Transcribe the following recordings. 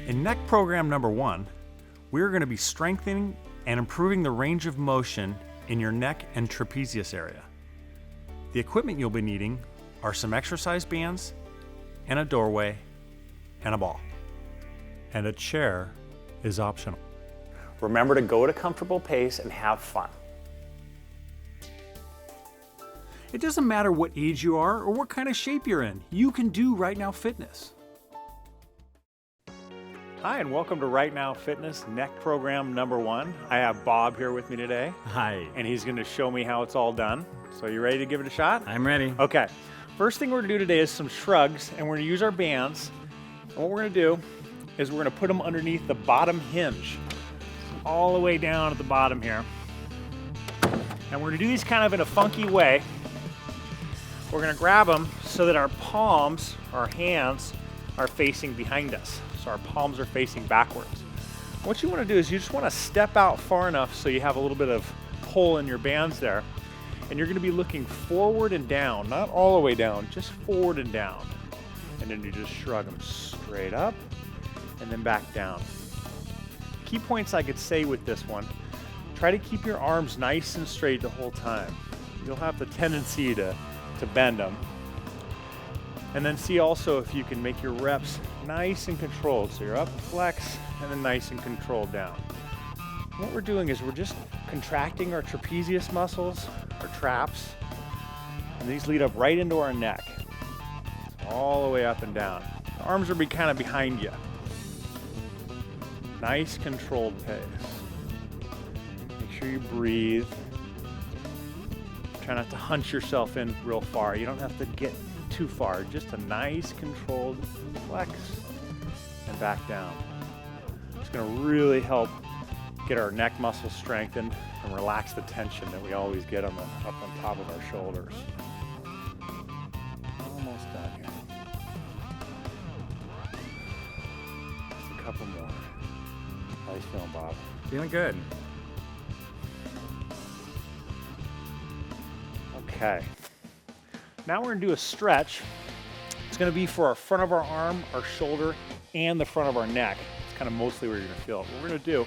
In neck program number 1, we're going to be strengthening and improving the range of motion in your neck and trapezius area. The equipment you'll be needing are some exercise bands and a doorway and a ball. And a chair is optional. Remember to go at a comfortable pace and have fun. It doesn't matter what age you are or what kind of shape you're in, you can do Wright Now Fitness. Hi, and welcome to Wright Now Fitness neck program number 1. I have Bob here with me today. Hi. And he's going to show me how it's all done. So you ready to give it a shot? I'm ready. Okay. First thing we're going to do today is some shrugs, and we're going to use our bands. And what we're going to do is we're going to put them underneath the bottom hinge, all the way down at the bottom here. And we're going to do these kind of in a funky way. We're going to grab them so that our palms, our hands, are facing behind us. So our palms are facing backwards. What you want to do is you just want to step out far enough so you have a little bit of pull in your bands there. And you're going to be looking forward and down, not all the way down, just forward and down. And then you just shrug them straight up and then back down. Key points I could say with this one: try to keep your arms nice and straight the whole time. You'll have the tendency to bend them. And then see also if you can make your reps nice and controlled. So you're up, flex, and then nice and controlled down. What we're doing is we're just contracting our trapezius muscles, our traps, and these lead up right into our neck, all the way up and down. The arms are kind of behind you. Nice controlled pace. Make sure you breathe. Try not to hunch yourself in real far. You don't have to get too far. Just a nice controlled flex and back down. It's going to really help get our neck muscles strengthened and relax the tension that we always get up on top of our shoulders. Almost done here. Just a couple more. How you feeling, Bob? Feeling good. Okay. Now we're going to do a stretch. It's going to be for our front of our arm, our shoulder, and the front of our neck. It's kind of mostly where you're going to feel it. What we're going to do,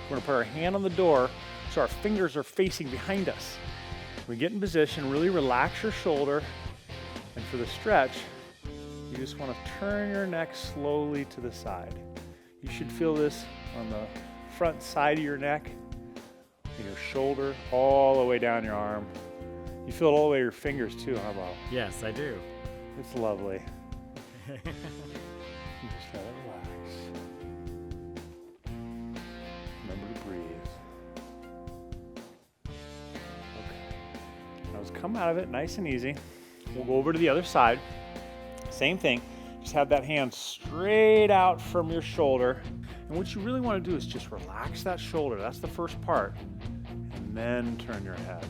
we're going to put our hand on the door so our fingers are facing behind us. We get in position, really relax your shoulder, and for the stretch, you just want to turn your neck slowly to the side. You should feel this on the front side of your neck, and your shoulder, all the way down your arm. You feel it all the way to your fingers too, huh, Bob? Yes, I do. It's lovely. Just let it relax. Remember to breathe. Okay. Now let's come out of it nice and easy. We'll go over to the other side. Same thing. Just have that hand straight out from your shoulder. And what you really want to do is just relax that shoulder. That's the first part. And then turn your head.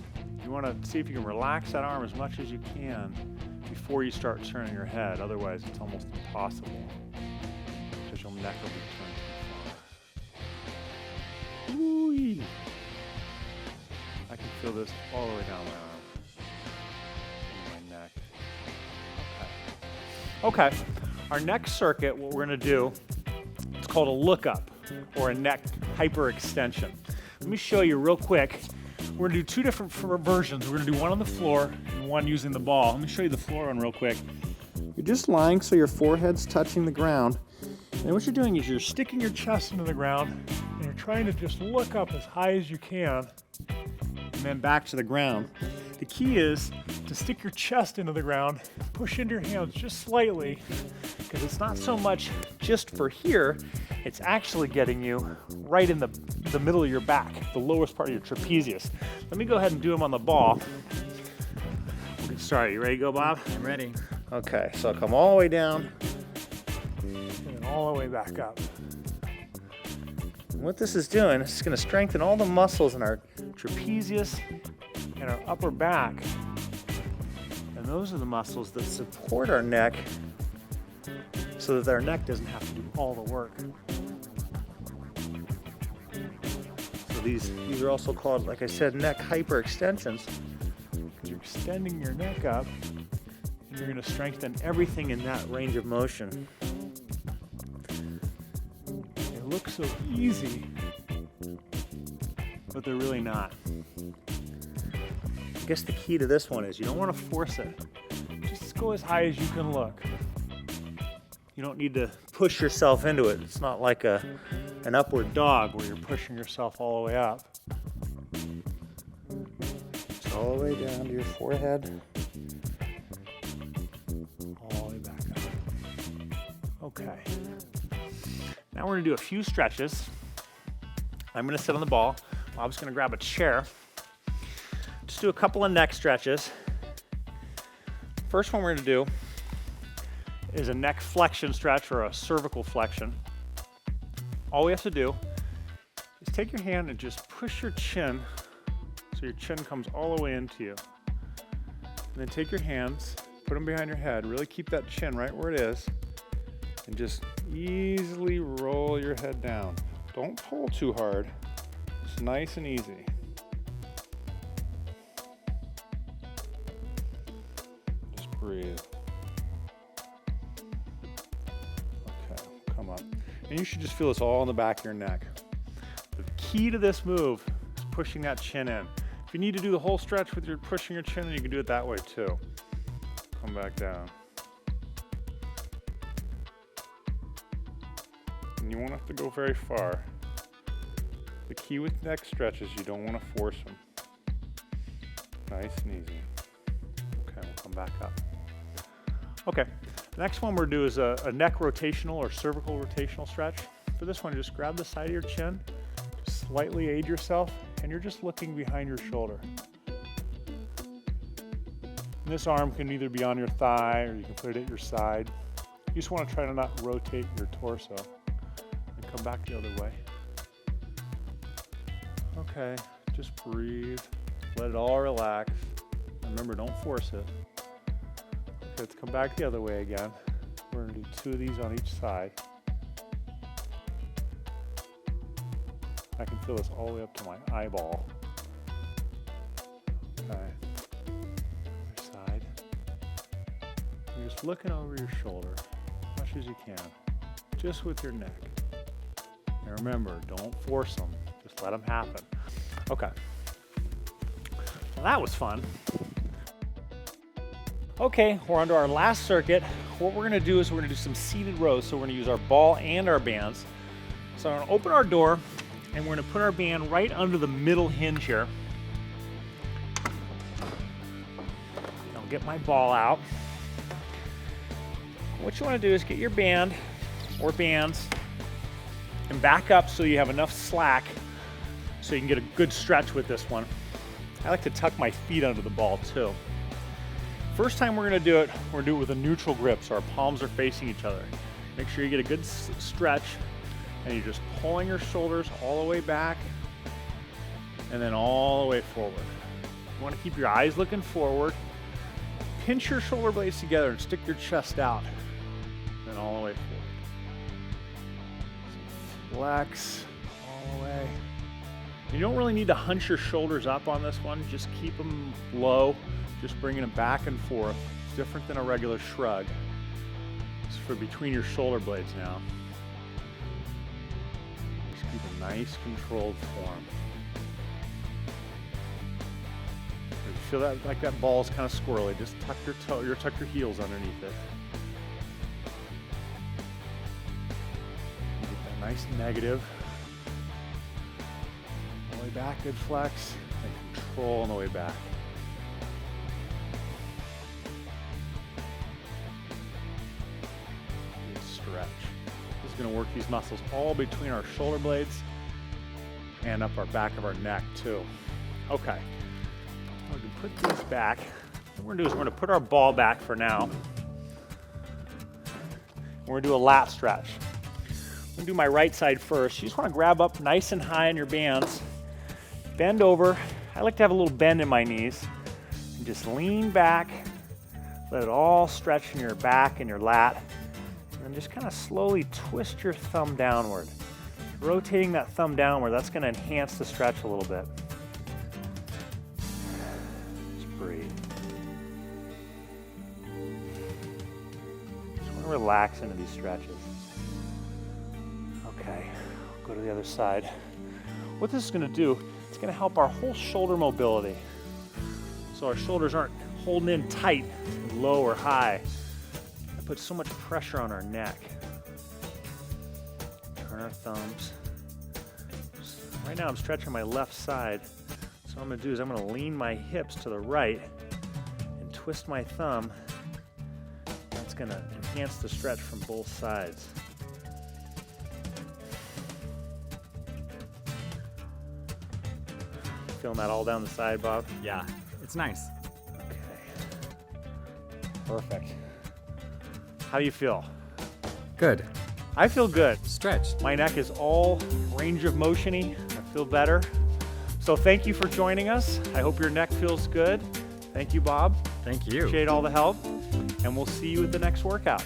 You want to see if you can relax that arm as much as you can before you start turning your head. Otherwise, it's almost impossible because your neck will be turned too far. Ooh-wee. I can feel this all the way down my arm and my neck. Okay. Our next circuit, what we're going to do, it's called a lookup or a neck hyperextension. Let me show you real quick. We're going to do two different versions. We're going to do one on the floor and one using the ball. Let me show you the floor one real quick. You're just lying so your forehead's touching the ground. And what you're doing is you're sticking your chest into the ground and you're trying to just look up as high as you can and then back to the ground. The key is to stick your chest into the ground, push into your hands just slightly, because it's not so much just for here, it's actually getting you right in the middle of your back, the lowest part of your trapezius. Let me go ahead and do them on the ball. We'll get started. You ready to go, Bob? I'm ready. Okay, so I'll come all the way down and then all the way back up. And what this is doing, it's going to strengthen all the muscles in our trapezius and our upper back. And those are the muscles that support our neck so that our neck doesn't have to do all the work. So these are also called, like I said, neck hyperextensions. You're extending your neck up and you're going to strengthen everything in that range of motion. look so easy, but they're really not. I guess the key to this one is you don't want to force it. Just go as high as you can look. You don't need to push yourself into it. It's not like an upward dog where you're pushing yourself all the way up. Just all the way down to your forehead. All the way back up. Okay. Now we're gonna do a few stretches. I'm gonna sit on the ball. Bob's gonna grab a chair. Just do a couple of neck stretches. First one we're gonna do is a neck flexion stretch or a cervical flexion. All we have to do is take your hand and just push your chin so your chin comes all the way into you. And then take your hands, put them behind your head, really keep that chin right where it is, and just easily roll your head down. Don't pull too hard, just nice and easy. Just breathe. Come up. And you should just feel this all in the back of your neck. The key to this move is pushing that chin in. If you need to do the whole stretch with your pushing your chin in, you can do it that way too. Come back down. And you won't have to go very far. The key with neck stretches, you don't want to force them. Nice and easy. Okay, we'll come back up. Okay. The next one we're going to do is a neck rotational or cervical rotational stretch. For this one, just grab the side of your chin, just slightly aid yourself, and you're just looking behind your shoulder. And this arm can either be on your thigh or you can put it at your side. You just want to try to not rotate your torso. And come back the other way. Okay, just breathe. Let it all relax. And remember, don't force it. Let's come back the other way again. We're going to do 2 of these on each side. I can feel this all the way up to my eyeball. Okay. Other side. You're just looking over your shoulder as much as you can, just with your neck. And remember, don't force them. Just let them happen. Okay. Well, that was fun. Okay, we're on to our last circuit. What we're gonna do is we're gonna do some seated rows. So we're gonna use our ball and our bands. So I'm gonna open our door and we're gonna put our band right under the middle hinge here. I'll get my ball out. What you wanna do is get your band or bands and back up so you have enough slack so you can get a good stretch with this one. I like to tuck my feet under the ball too. First time we're gonna do it with a neutral grip so our palms are facing each other. Make sure you get a good stretch and you're just pulling your shoulders all the way back and then all the way forward. You wanna keep your eyes looking forward. Pinch your shoulder blades together and stick your chest out. And then all the way forward. Flex all the way. You don't really need to hunch your shoulders up on this one. Just keep them low. Just bringing them back and forth. It's different than a regular shrug. It's for between your shoulder blades now. Just keep a nice controlled form. If you feel that like that ball is kind of squirrely, just tuck your heels underneath it. You get that nice negative. All the way back, good flex, and control on the way back. Stretch. This is going to work these muscles all between our shoulder blades and up our back of our neck too. Okay, we're going to put these back. What we're going to do is we're going to put our ball back for now. We're going to do a lat stretch. I'm going to do my right side first. You just want to grab up nice and high on your bands, bend over. I like to have a little bend in my knees and just lean back. Let it all stretch in your back and your lat. And just kind of slowly twist your thumb downward. Rotating that thumb downward, that's going to enhance the stretch a little bit. Just breathe. Just want to relax into these stretches. Okay, Go to the other side. What this is gonna do, it's gonna help our whole shoulder mobility. So our shoulders aren't holding in tight, low or high. It puts so much pressure on our neck. Turn our thumbs. Right now I'm stretching my left side. So what I'm gonna do is I'm gonna lean my hips to the right and twist my thumb. That's gonna enhance the stretch from both sides. Feeling that all down the side, Bob? Yeah, it's nice. Okay. Perfect. How do you feel? Good. I feel good. Stretched. My neck is all range of motion-y. I feel better. So thank you for joining us. I hope your neck feels good. Thank you, Bob. Thank you. Appreciate all the help. And we'll see you at the next workout.